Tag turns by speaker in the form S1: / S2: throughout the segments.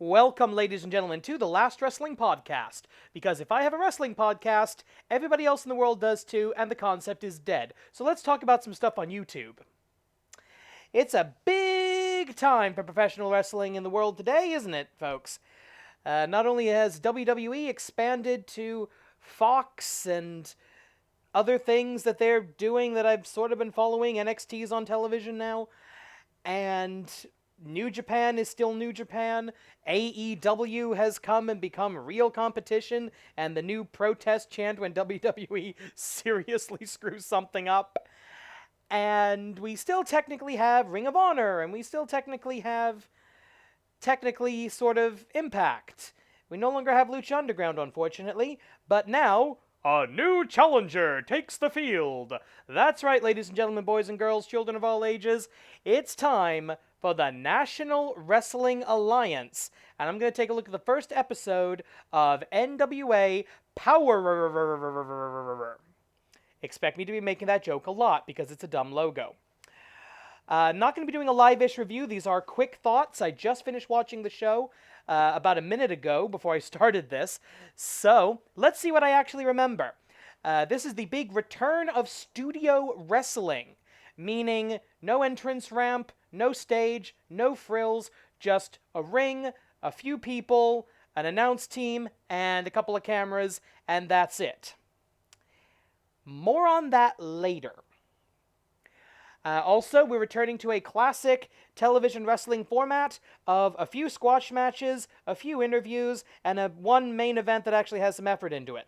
S1: Welcome, ladies and gentlemen, to the Last Wrestling Podcast. Because if I have a wrestling podcast, everybody else in the world does too, and the concept is dead. So let's talk about some stuff on YouTube. It's a big time for professional wrestling in the world today, isn't it, folks? Not only has WWE expanded to Fox and other things that they're doing that I've sort of been following, NXT's on television now, and New Japan is still New Japan. AEW has come and become real competition, and the new protest chant when WWE seriously screws something up. And we still technically have Ring of Honor, and we still technically have sort of Impact. We no longer have Lucha Underground, unfortunately, but now a new challenger takes the field. That's right, ladies and gentlemen, boys and girls, children of all ages. It's time for the National Wrestling Alliance. And I'm going to take a look at the first episode of NWA Powerrr. Expect me to be making that joke a lot because it's a dumb logo. Not going to be doing a live-ish review. These are quick thoughts. I just finished watching the show about a minute ago before I started this. So, let's see what I actually remember. This is the big return of studio wrestling, meaning no entrance ramp, no stage, no frills, just a ring, a few people, an announce team, and a couple of cameras, and that's it. More on that later. Also, we're returning to a classic television wrestling format of a few squash matches, a few interviews, and one main event that actually has some effort into it.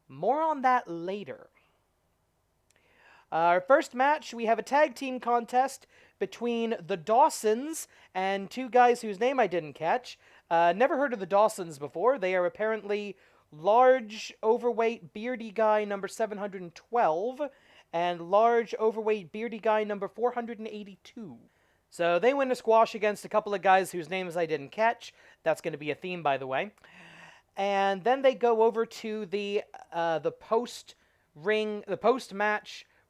S1: More on that later. Our first match, we have a tag team contest between the Dawsons and two guys whose name I didn't catch. Never heard of the Dawsons before. They are apparently large, overweight, beardy guy number 712 and large, overweight, beardy guy number 482. So they win a squash against a couple of guys whose names I didn't catch. That's going to be a theme, by the way. And then they go over to the post-match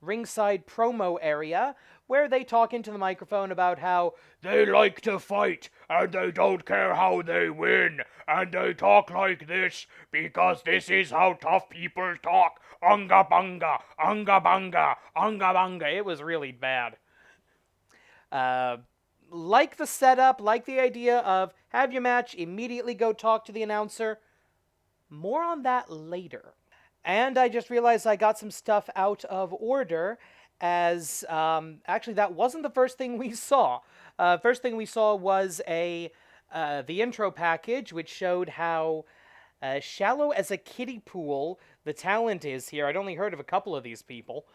S1: ringside promo area, where they talk into the microphone about how they like to fight, and they don't care how they win, and they talk like this, because this is how tough people talk. Unga bunga, unga bunga, unga bunga. It was really bad. Like the setup, like the idea of have your match, immediately go talk to the announcer. More on that later. And I just realized I got some stuff out of order, as actually that wasn't the first thing we saw. First thing we saw was the intro package, which showed how shallow as a kiddie pool the talent is here. I'd only heard of a couple of these people.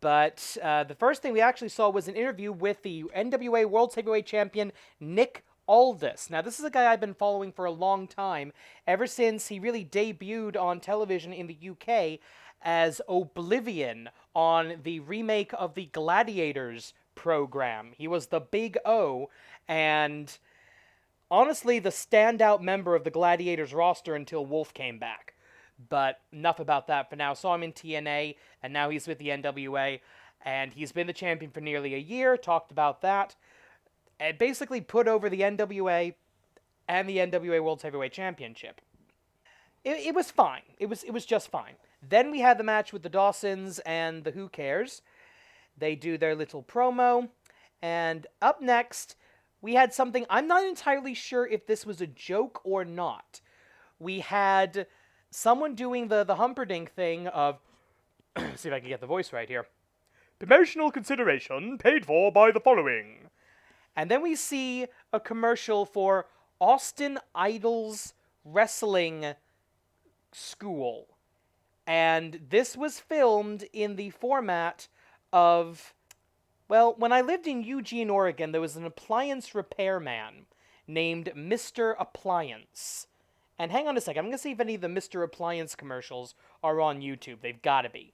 S1: But the first thing we actually saw was an interview with the NWA World Heavyweight Champion, Nick Aldis. Now, this is a guy I've been following for a long time, ever since he really debuted on television in the UK as Oblivion on the remake of the Gladiators program. He was the Big O, and honestly, the standout member of the Gladiators roster until Wolf came back. But enough about that for now. Saw him in TNA, and now he's with the NWA, and he's been the champion for nearly a year. Talked about that. And basically put over the NWA and the NWA World Heavyweight Championship. It was fine. It was just fine. Then we had the match with the Dawsons and the Who Cares. They do their little promo. And up next, we had something, I'm not entirely sure if this was a joke or not. We had someone doing the Humperdinck thing of, see if I can get the voice right here. Promotional consideration paid for by the following. And then we see a commercial for Austin Idol's wrestling school. And this was filmed in the format of, well, when I lived in Eugene, Oregon, there was an appliance repairman named Mr. Appliance. And hang on a second, I'm going to see if any of the Mr. Appliance commercials are on YouTube. They've got to be.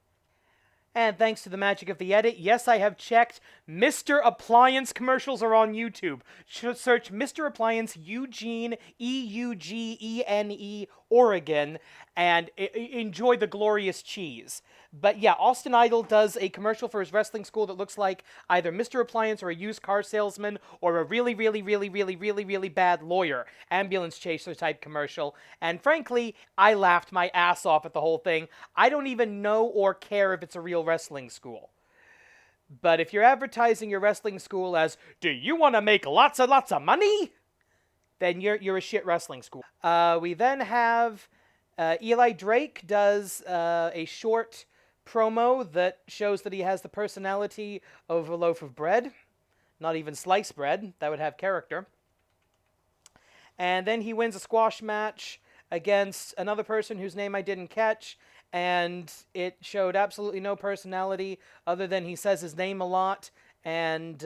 S1: And thanks to the magic of the edit, yes, I have checked. Mr. Appliance commercials are on YouTube. Search Mr. Appliance Eugene, Eugene, Oregon, and enjoy the glorious cheese. But yeah, Austin Idol does a commercial for his wrestling school that looks like either Mr. Appliance or a used car salesman or a really, really, really, really, really, really bad lawyer ambulance chaser type commercial. And frankly, I laughed my ass off at the whole thing. I don't even know or care if it's a real wrestling school. But if you're advertising your wrestling school as, do you want to make lots and lots of money? Then you're a shit wrestling school. We then have Eli Drake does a short promo that shows that he has the personality of a loaf of bread. Not even sliced bread. That would have character. And then he wins a squash match against another person whose name I didn't catch, and it showed absolutely no personality other than he says his name a lot, and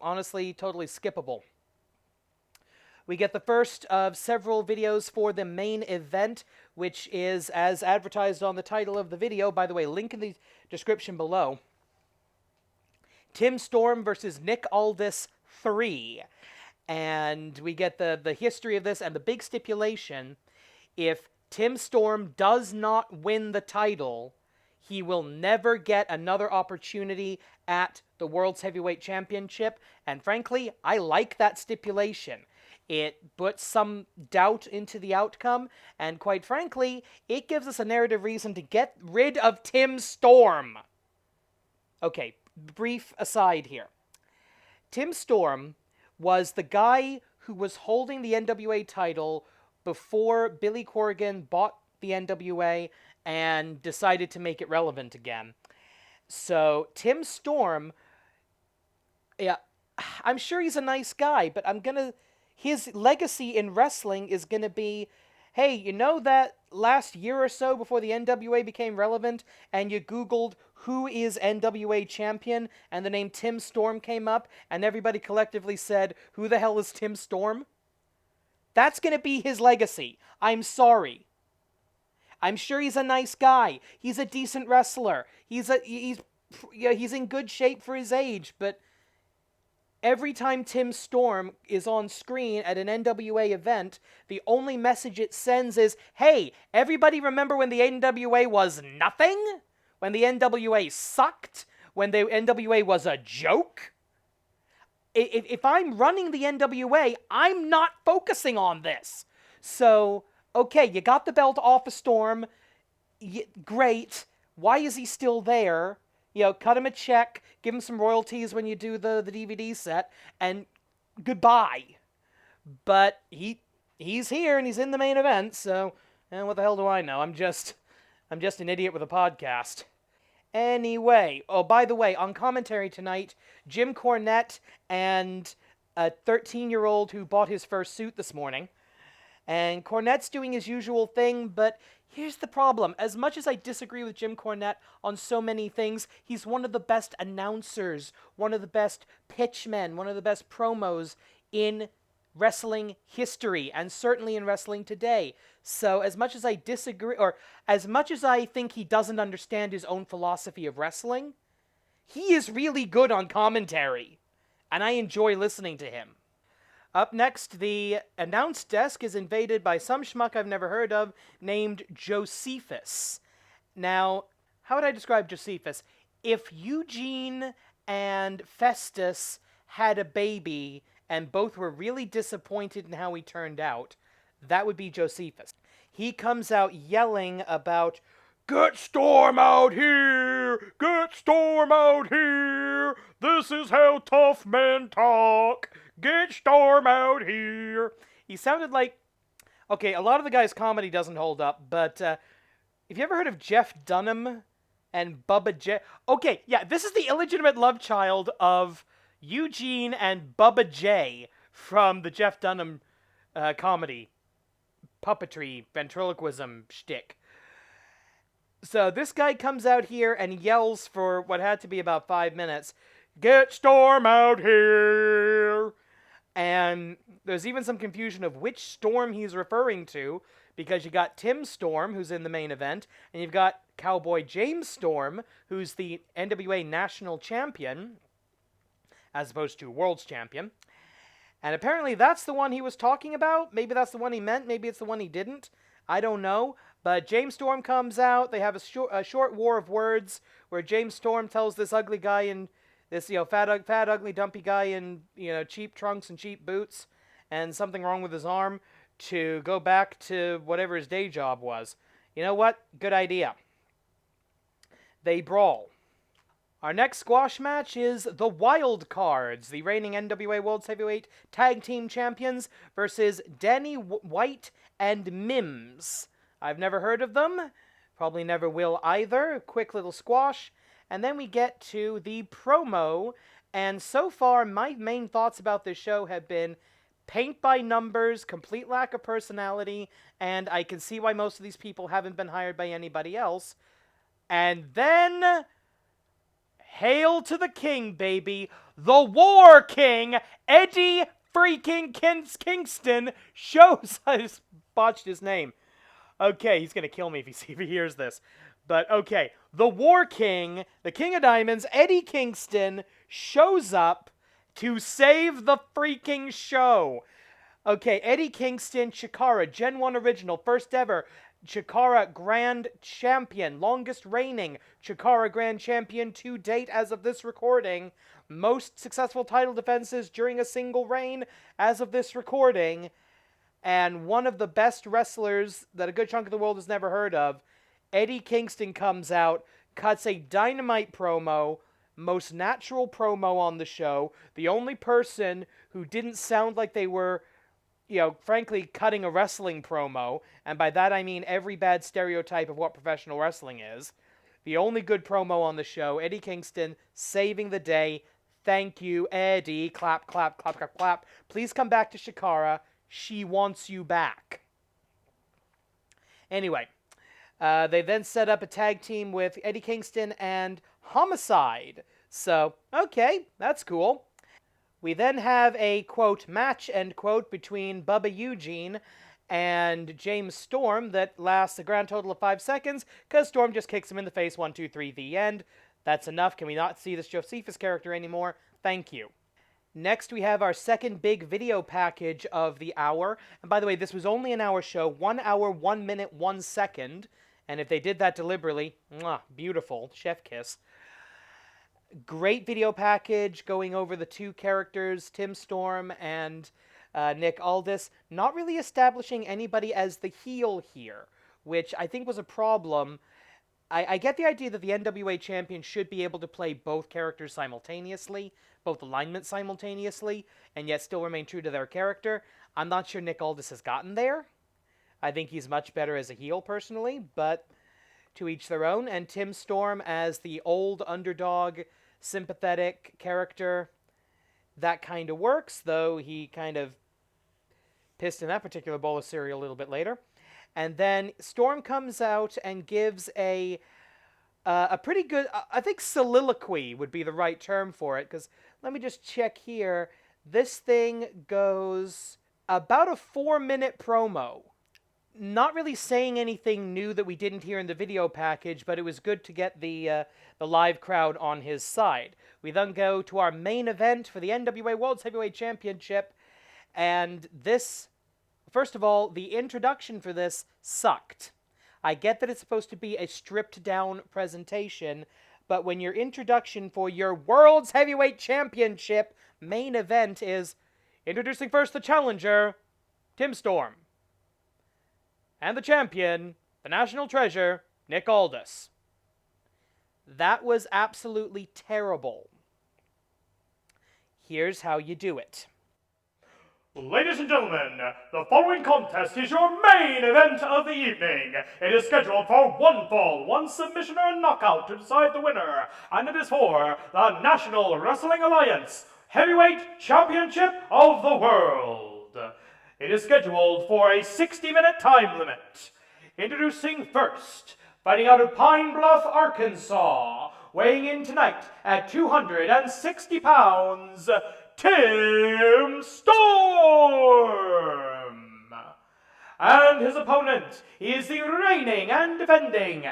S1: honestly, totally skippable. We get the first of several videos for the main event, which is as advertised on the title of the video. By the way, link in the description below. Tim Storm versus Nick Aldis 3. And we get the history of this and the big stipulation. If Tim Storm does not win the title, he will never get another opportunity at the World's Heavyweight Championship. And frankly, I like that stipulation. It puts some doubt into the outcome, and quite frankly, it gives us a narrative reason to get rid of Tim Storm. Okay, brief aside here. Tim Storm was the guy who was holding the NWA title before Billy Corgan bought the NWA and decided to make it relevant again. So, Tim Storm, yeah, I'm sure he's a nice guy, but his legacy in wrestling is going to be, hey, you know that last year or so before the NWA became relevant and you Googled who is NWA champion and the name Tim Storm came up and everybody collectively said, who the hell is Tim Storm? That's going to be his legacy. I'm sorry. I'm sure he's a nice guy. He's a decent wrestler. He's in good shape for his age, but every time Tim Storm is on screen at an NWA event, the only message it sends is, hey, everybody remember when the NWA was nothing? When the NWA sucked? When the NWA was a joke? If I'm running the NWA, I'm not focusing on this. So, okay, you got the belt off of Storm. Great. Why is he still there? Cut him a check, give him some royalties when you do the DVD set, and goodbye. But he's here and he's in the main event, so what the hell do I know? I'm just an idiot with a podcast. Anyway, oh, by the way, on commentary tonight, Jim Cornette and a 13-year-old who bought his first suit this morning. And Cornette's doing his usual thing, but here's the problem. As much as I disagree with Jim Cornette on so many things, he's one of the best announcers, one of the best pitchmen, one of the best promos in wrestling history, and certainly in wrestling today. So as much as I disagree, or as much as I think he doesn't understand his own philosophy of wrestling, he is really good on commentary, and I enjoy listening to him. Up next, the announce desk is invaded by some schmuck I've never heard of named Josephus. Now, how would I describe Josephus? If Eugene and Festus had a baby and both were really disappointed in how he turned out, that would be Josephus. He comes out yelling about, "Get Storm out here! Get Storm out here! This is how tough men talk! Get Storm out here!" He sounded like... Okay, a lot of the guy's comedy doesn't hold up, but have you ever heard of Jeff Dunham and Bubba J? Okay, yeah, this is the illegitimate love child of Eugene and Bubba J from the Jeff Dunham comedy, puppetry, ventriloquism shtick. So this guy comes out here and yells for what had to be about 5 minutes, "Get Storm out here!" And there's even some confusion of which Storm he's referring to, because you got Tim Storm, who's in the main event, and you've got Cowboy James Storm, who's the NWA National Champion, as opposed to World's Champion. And apparently that's the one he was talking about. Maybe that's the one he meant. Maybe it's the one he didn't. I don't know. But James Storm comes out. They have a short war of words where James Storm tells this ugly guy in this, fat, ugly, dumpy guy in, cheap trunks and cheap boots and something wrong with his arm to go back to whatever his day job was. You know what? Good idea. They brawl. Our next squash match is the Wild Cards, the reigning NWA World Heavyweight Tag Team Champions versus Danny White and Mims. I've never heard of them. Probably never will either. Quick little squash. And then we get to the promo. And so far, my main thoughts about this show have been paint by numbers, complete lack of personality, and I can see why most of these people haven't been hired by anybody else. And then, hail to the king, baby. The War King, Eddie freaking Kingston, shows... I just botched his name. Okay, he's going to kill me if he hears this. But, okay, the War King, the King of Diamonds, Eddie Kingston, shows up to save the freaking show. Okay, Eddie Kingston, Chikara, Gen 1 original, first ever Chikara Grand Champion, longest reigning Chikara Grand Champion to date as of this recording, most successful title defenses during a single reign as of this recording, and one of the best wrestlers that a good chunk of the world has never heard of. Eddie Kingston comes out, cuts a dynamite promo, most natural promo on the show, the only person who didn't sound like they were, frankly, cutting a wrestling promo, and by that I mean every bad stereotype of what professional wrestling is. The only good promo on the show, Eddie Kingston saving the day. Thank you, Eddie. Clap, clap, clap, clap, clap. Please come back to Chikara. She wants you back. Anyway, they then set up a tag team with Eddie Kingston and Homicide. So, okay, that's cool. We then have a, quote, match, end quote, between Bubba Eugene and James Storm that lasts a grand total of 5 seconds, because Storm just kicks him in the face, 1, 2, 3, the end. That's enough. Can we not see this Josephus character anymore? Thank you. Next, we have our second big video package of the hour. And by the way, this was only an hour show, 1 hour, 1 minute, 1 second. And if they did that deliberately, mwah, beautiful, chef kiss. Great video package going over the two characters, Tim Storm and Nick Aldis. Not really establishing anybody as the heel here, which I think was a problem. I get the idea that the NWA champion should be able to play both characters simultaneously, both alignments simultaneously, and yet still remain true to their character. I'm not sure Nick Aldis has gotten there. I think he's much better as a heel, personally, but to each their own. And Tim Storm as the old underdog, sympathetic character, that kind of works, though he kind of pissed in that particular bowl of cereal a little bit later. And then Storm comes out and gives a pretty good, I think soliloquy would be the right term for it, because let me just check here. This thing goes about a 4-minute promo. Not really saying anything new that we didn't hear in the video package, but it was good to get the live crowd on his side. We then go to our main event for the NWA World Heavyweight Championship, and this... First of all, the introduction for this sucked. I get that it's supposed to be a stripped-down presentation, but when your introduction for your World's Heavyweight Championship main event is introducing first the challenger, Tim Storm, and the champion, the national treasure, Nick Aldis. That was absolutely terrible. Here's how you do it.
S2: Ladies and gentlemen, the following contest is your main event of the evening. It is scheduled for one fall, one submission or knockout to decide the winner, and it is for the National Wrestling Alliance Heavyweight Championship of the World. It is scheduled for a 60-minute time limit. Introducing first, fighting out of Pine Bluff, Arkansas, weighing in tonight at 260 pounds, Tim Storm! And his opponent is the reigning and defending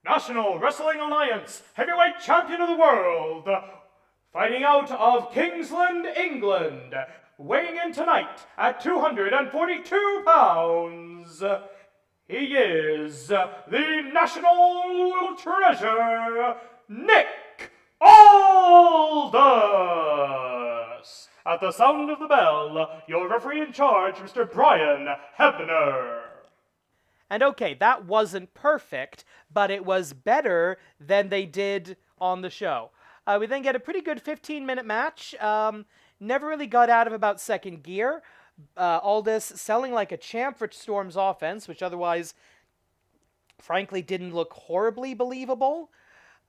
S2: National Wrestling Alliance Heavyweight Champion of the World, fighting out of Kingsland, England, weighing in tonight at 242 pounds, He is the national treasure, Nick Aldous. At the sound of the bell, your referee in charge, Mr. Brian Hebner.
S1: And okay, that wasn't perfect, but it was better than they did on the show. We then get a pretty good 15-minute match. Never really got out of about second gear. Aldous selling like a champ for Storm's offense, which otherwise, frankly, didn't look horribly believable.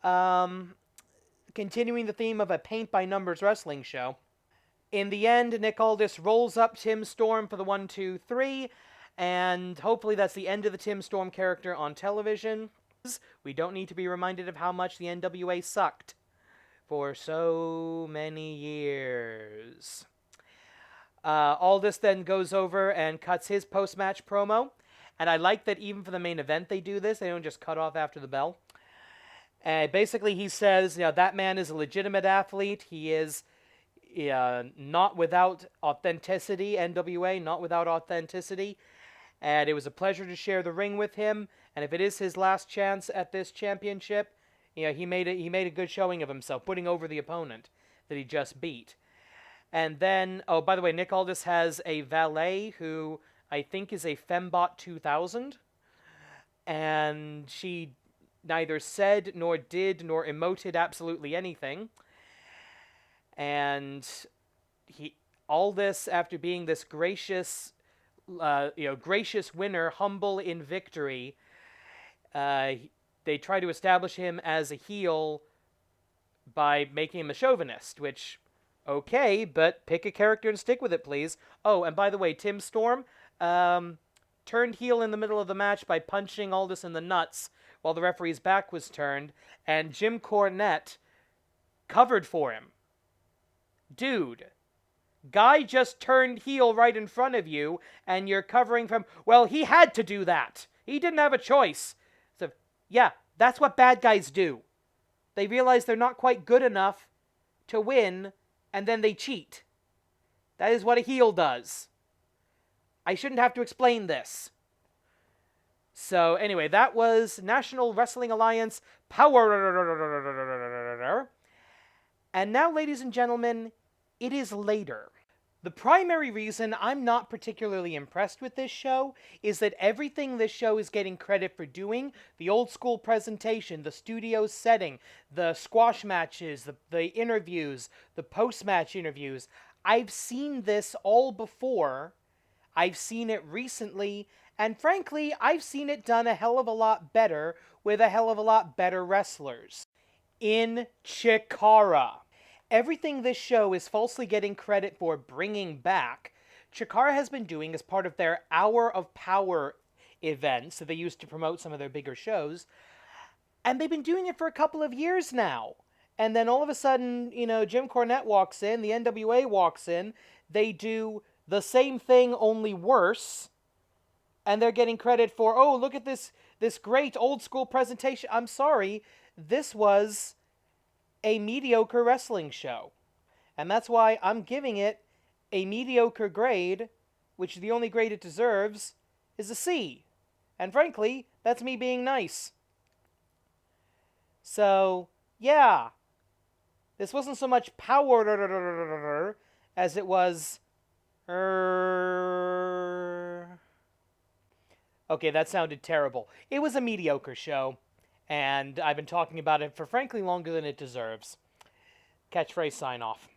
S1: Continuing the theme of a paint-by-numbers wrestling show. In the end, Nick Aldis rolls up Tim Storm for the 1-2-3, and hopefully that's the end of the Tim Storm character on television. We don't need to be reminded of how much the NWA sucked for so many years. Aldis then goes over and cuts his post-match promo, and I like that even for the main event they do this. They don't just cut off after the bell. And basically he says, that man is a legitimate athlete. He is not without authenticity, NWA, not without authenticity. And it was a pleasure to share the ring with him. And if it is his last chance at this championship, he made a good showing of himself, putting over the opponent that he just beat. And then, oh, by the way, Nick Aldis has a valet who I think is a Fembot 2000. And she neither said nor did nor emoted absolutely anything. And Aldis, after being this gracious winner, humble in victory, they try to establish him as a heel by making him a chauvinist, which, okay, but pick a character and stick with it, please. Oh, and by the way, Tim Storm turned heel in the middle of the match by punching Aldis in the nuts while the referee's back was turned, and Jim Cornette covered for him. Dude, guy just turned heel right in front of you, and you're covering from... Well, he had to do that. He didn't have a choice. So, yeah, that's what bad guys do. They realize they're not quite good enough to win, and then they cheat. That is what a heel does. I shouldn't have to explain this. So, anyway, that was National Wrestling Alliance Powerrr. And now, ladies and gentlemen, it is later. The primary reason I'm not particularly impressed with this show is that everything this show is getting credit for doing, the old school presentation, the studio setting, the squash matches, the interviews, the post-match interviews, I've seen this all before. I've seen it recently, and frankly, I've seen it done a hell of a lot better with a hell of a lot better wrestlers. In Chikara. Everything this show is falsely getting credit for bringing back, Chikara has been doing as part of their Hour of Power events that they used to promote some of their bigger shows, and they've been doing it for a couple of years now. And then all of a sudden, Jim Cornette walks in, the NWA walks in, they do the same thing, only worse, and they're getting credit for, oh, look at this great old school presentation. I'm sorry, this was a mediocre wrestling show. And that's why I'm giving it a mediocre grade, which the only grade it deserves is a C. And frankly, that's me being nice. So, yeah. This wasn't so much power as it was... Okay, that sounded terrible. It was a mediocre show. And I've been talking about it for frankly longer than it deserves. Catchphrase sign off.